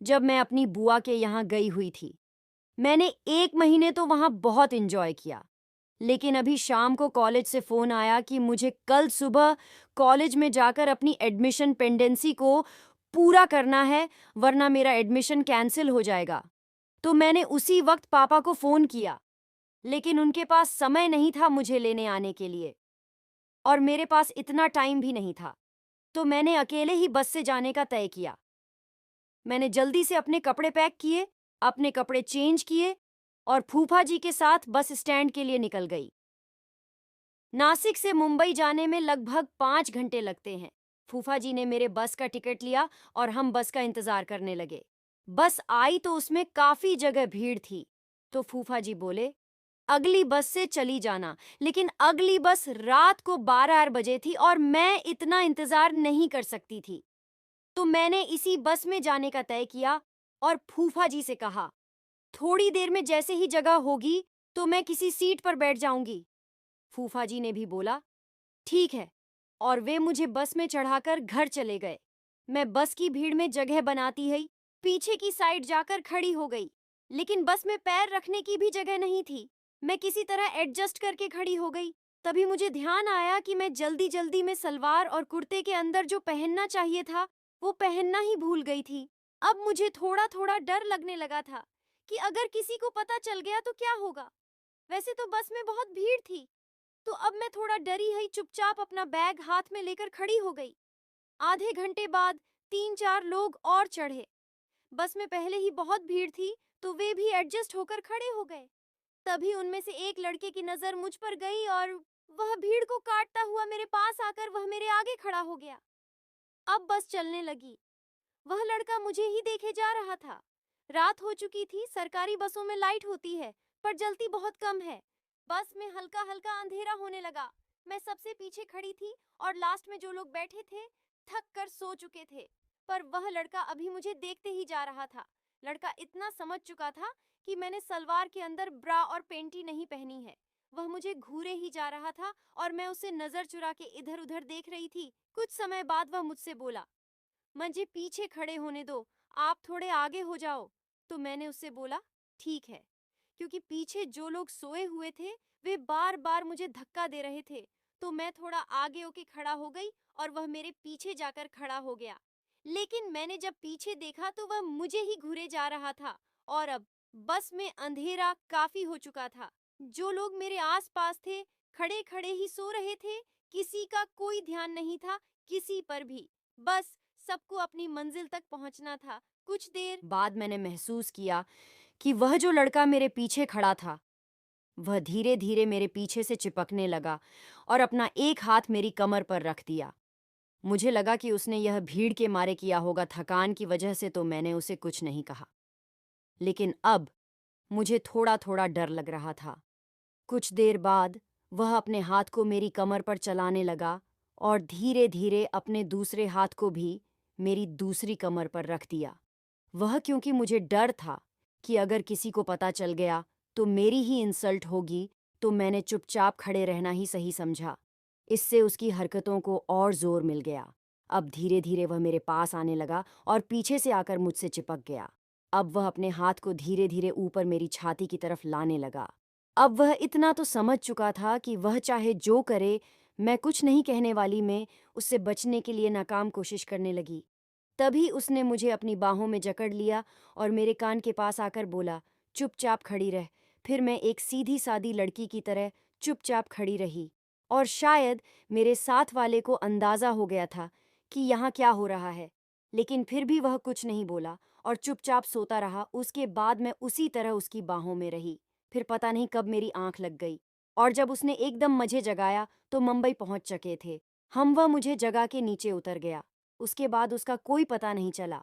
जब मैं अपनी बुआ के यहाँ गई हुई थी। मैंने 1 महीने तो वहाँ बहुत एंजॉय किया। लेकिन अभी शाम को कॉलेज से फ़ोन आया कि मुझे कल सुबह कॉलेज में जाकर अपनी एडमिशन पेंडेंसी को पूरा करना है, वरना मेरा एडमिशन कैंसिल हो जाएगा। तो मैंने उसी वक़्त पापा को फ़ोन किया, लेकिन उनके पास समय नहीं था मुझे लेने आने के लिए और मेरे पास इतना टाइम भी नहीं था। तो मैंने अकेले ही बस से जाने का तय किया। मैंने जल्दी से अपने कपड़े पैक किए, अपने कपड़े चेंज किए और फूफा जी के साथ बस स्टैंड के लिए निकल गई। नासिक से मुंबई जाने में लगभग 5 घंटे लगते हैं। फूफा जी ने मेरे बस का टिकट लिया और हम बस का इंतजार करने लगे। बस आई तो उसमें काफी जगह भीड़ थी। तो फूफा जी बोले, अगली बस से चली जाना। लेकिन अगली बस रात को 12 बजे थी और मैं इतना इंतजार नहीं कर सकती थी। तो मैंने इसी बस में जाने का तय किया और फूफा जी से कहा, थोड़ी देर में जैसे ही जगह होगी तो मैं किसी सीट पर बैठ जाऊंगी। फूफा जी ने भी बोला, ठीक है, और वे मुझे बस में चढ़ाकर घर चले गए। मैं बस की भीड़ में जगह बनाती ही पीछे की साइड जाकर खड़ी हो गई, लेकिन बस में पैर रखने की भी जगह नहीं थी। मैं किसी तरह एडजस्ट करके खड़ी हो गई। तभी मुझे ध्यान आया कि मैं जल्दी जल्दी में सलवार और कुर्ते के अंदर जो पहनना चाहिए था वो पहनना ही भूल गई थी। अब मुझे थोड़ा थोड़ा डर लगने लगा था कि अगर किसी को पता चल गया तो क्या होगा। वैसे तो बस में बहुत भीड़ थी, तो अब मैं थोड़ा डरी हुई चुपचाप अपना बैग हाथ में लेकर खड़ी हो गई। आधे घंटे बाद 3-4 लोग और चढ़े। बस में पहले ही बहुत भीड़ थी, तो वे भी एडजस्ट होकर खड़े हो गए। तभी उनमें से एक लड़के की नजर मुझ पर गई और वह भीड़ को काटता हुआ मेरे पास आकर वह मेरे आगे खड़ा हो गया। अब बस चलने लगी। वह लड़का मुझे ही देखे जा रहा था। रात हो चुकी थी। सरकारी बसों में लाइट होती है, पर जलती बहुत कम है। बस में हल्का हल्का अंधेरा होने लगा। मैं सबसे पीछे खड़ी थी और लास्ट में जो लोग बैठे थे थक कर सो चुके थे। पर वह लड़का अभी मुझे देखते ही जा रहा था। लड़का इतना समझ चुका था कि मैंने सलवार के अंदर ब्रा और पेंटी नहीं पहनी है। वह मुझे घूरे ही जा रहा था और मैं उसे नजर चुरा के इधर उधर देख रही थी। कुछ समय बाद वह मुझसे बोला, मुझे पीछे खड़े होने दो, आप थोड़े आगे हो जाओ। तो मैंने उससे बोला, ठीक है, क्योंकि पीछे जो लोग सोए हुए थे वे बार बार मुझे धक्का दे रहे थे। तो मैं थोड़ा आगे होके खड़ा हो गई और वह मेरे पीछे जाकर खड़ा हो गया। लेकिन मैंने जब पीछे देखा तो वह मुझे ही घूरे जा रहा था और अब बस में अंधेरा काफी हो चुका था। जो लोग मेरे आसपास थे खड़े खड़े ही सो रहे थे। किसी का कोई ध्यान नहीं था किसी पर भी। बस सबको अपनी मंजिल तक पहुंचना था। कुछ देर बाद मैंने महसूस किया कि वह जो लड़का मेरे पीछे खड़ा था वह धीरे धीरे मेरे पीछे से चिपकने लगा और अपना एक हाथ मेरी कमर पर रख दिया। मुझे लगा कि उसने यह भीड़ के मारे किया होगा, थकान की वजह से, तो मैंने उसे कुछ नहीं कहा। लेकिन अब मुझे थोड़ा थोड़ा डर लग रहा था। कुछ देर बाद वह अपने हाथ को मेरी कमर पर चलाने लगा और धीरे धीरे अपने दूसरे हाथ को भी मेरी दूसरी कमर पर रख दिया। वह, क्योंकि मुझे डर था कि अगर किसी को पता चल गया तो मेरी ही इंसल्ट होगी, तो मैंने चुपचाप खड़े रहना ही सही समझा। इससे उसकी हरकतों को और जोर मिल गया। अब धीरे धीरे वह मेरे पास आने लगा और पीछे से आकर मुझसे चिपक गया। अब वह अपने हाथ को धीरे धीरे ऊपर मेरी छाती की तरफ लाने लगा। अब वह इतना तो समझ चुका था कि वह चाहे जो करे, मैं कुछ नहीं कहने वाली में उससे बचने के लिए नाकाम कोशिश करने लगी। तभी उसने मुझे अपनी बाहों में जकड़ लिया और मेरे कान के पास आकर बोला, चुपचाप खड़ी रह। फिर मैं एक सीधी सादी लड़की की तरह चुपचाप खड़ी रही और शायद मेरे साथ वाले को अंदाजा हो गया था कि यहाँ क्या हो रहा है। लेकिन फिर भी वह कुछ नहीं बोला और चुपचाप सोता रहा। उसके बाद मैं उसी तरह उसकी बाहों में रही। फिर पता नहीं कब मेरी आंख लग गई और जब उसने एकदम मुझे जगाया तो मुंबई पहुंच चुके थे हम। वह मुझे जगा के नीचे उतर गया। उसके बाद उसका कोई पता नहीं चला।